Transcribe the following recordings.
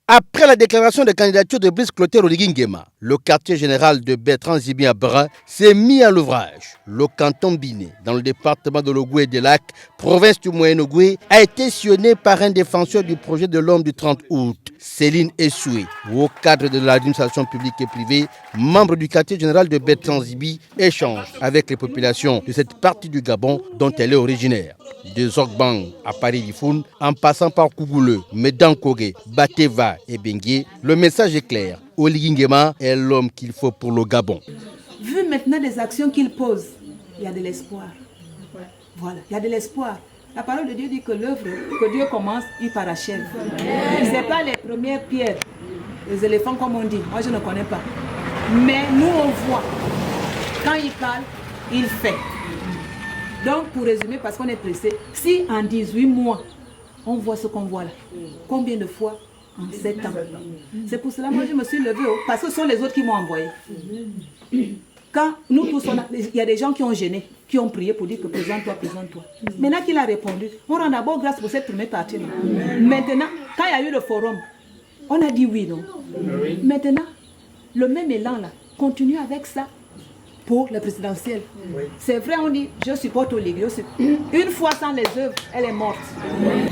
Après la déclaration de candidature de Brice Clotaire Oligui Nguema, le quartier général de Bertrand Zibi à Bra s'est mis à l'ouvrage. Le canton Biné, dans le département de l'Ogooué et des Lacs, province du Moyen-Ogooué, a été sillonné par un défenseur du projet de l'homme du 30 août, Céline Essoué. Au cadre de l'administration publique et privée, membre du quartier général de Bertrand Zibi échange avec les populations de cette partie du Gabon dont elle est originaire. De Zogbang à Paris-Lifoun, en passant par Kougouleux, Medankogé, Bateva et Bengué, le message est clair. Oligui Nguema est l'homme qu'il faut pour le Gabon. Vu maintenant les actions qu'il pose, il y a de l'espoir. Voilà, il y a de l'espoir. La parole de Dieu dit que l'œuvre que Dieu commence, il parachève. Ce n'est pas les premières pierres, les éléphants comme on dit. Moi, je ne connais pas. Mais nous, on voit. Quand il parle, il fait. Donc, pour résumer, parce qu'on est pressé, si en 18 mois, on voit ce qu'on voit là, combien de fois en 7 ans? C'est pour cela que moi, je me suis levée, parce que ce sont les autres qui m'ont envoyé. Quand nous tous, il y a des gens qui ont gêné, qui ont prié pour dire que présente-toi, présente-toi. Maintenant qu'il a répondu, on rend d'abord grâce pour cette première partie. Maintenant, quand il y a eu le forum, on a dit oui, non? Maintenant, le même élan là, continue avec ça. Pour le présidentiel. Oui. C'est vrai, on dit, je supporte Oligui. Une fois sans les œuvres, elle est morte.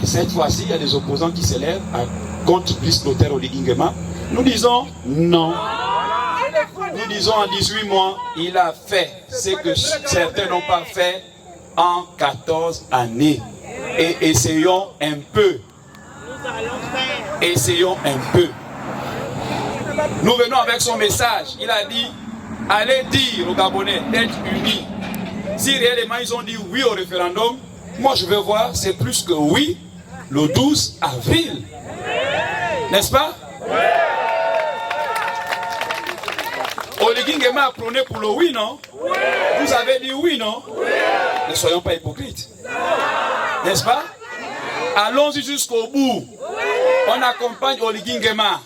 Cette fois-ci, il y a des opposants qui s'élèvent contre Brice Clotaire Oligui Nguema. Nous disons non. Nous disons en 18 mois, il a fait ce que certains n'ont pas fait en 14 années. Et essayons un peu. Essayons un peu. Nous venons avec son message. Il a dit, allez dire aux Gabonais d'être unis. Si réellement ils ont dit oui au référendum, moi je veux voir, c'est plus que oui, le 12 avril. N'est-ce pas? Oligui Nguema a prôné pour le oui, non? Vous avez dit oui, non? Ne soyons pas hypocrites. N'est-ce pas? Allons-y jusqu'au bout. On accompagne Oligui Nguema.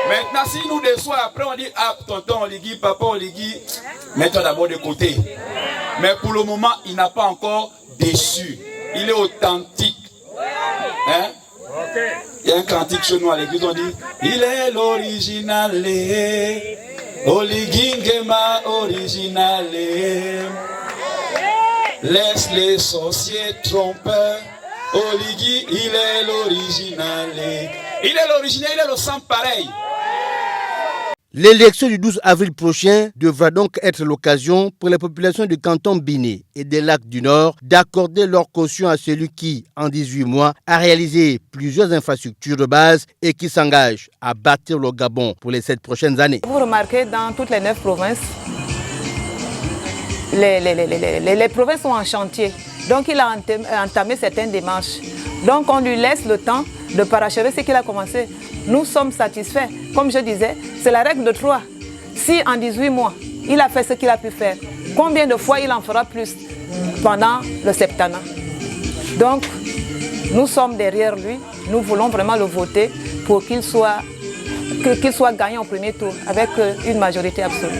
Maintenant, si nous déçoit, après on dit, ah, tonton Oligui, papa Oligui, mets-toi d'abord de côté. Mais pour le moment, il n'a pas encore déçu. Il est authentique. Hein? Il y a un cantique chez nous à l'église, on dit, il est l'original, Oligui Nguema original. Laisse les sorciers trompeurs, Oligui, il est l'original. Il est l'original, il est le sang pareil. L'élection du 12 avril prochain devra donc être l'occasion pour les populations du canton Biné et des lacs du Nord d'accorder leur caution à celui qui, en 18 mois, a réalisé plusieurs infrastructures de base et qui s'engage à bâtir le Gabon pour les 7 prochaines années. Vous remarquez, dans toutes les 9 provinces, les provinces sont en chantier. Donc il a entamé certaines démarches. Donc on lui laisse le temps de parachever ce qu'il a commencé. Nous sommes satisfaits. Comme je disais, c'est la règle de 3. Si en 18 mois, il a fait ce qu'il a pu faire, combien de fois il en fera plus pendant le septennat? Donc, nous sommes derrière lui. Nous voulons vraiment le voter pour qu'il soit gagné au premier tour avec une majorité absolue.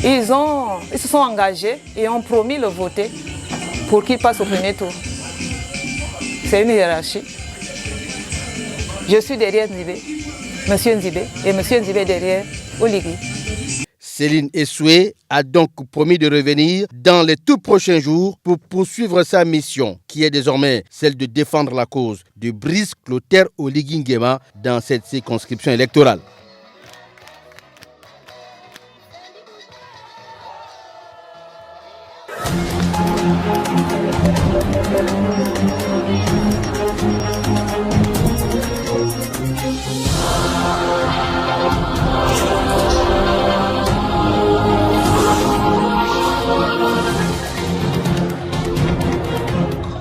Ils se sont engagés et ont promis le voter pour qu'il passe au premier tour. C'est une hiérarchie. Je suis derrière Nzibé, M. Nzibé, et M. Nzibé derrière Oligui. Céline Essoué a donc promis de revenir dans les tout prochains jours pour poursuivre sa mission, qui est désormais celle de défendre la cause de Brice Clotaire Oligui Nguema dans cette circonscription électorale.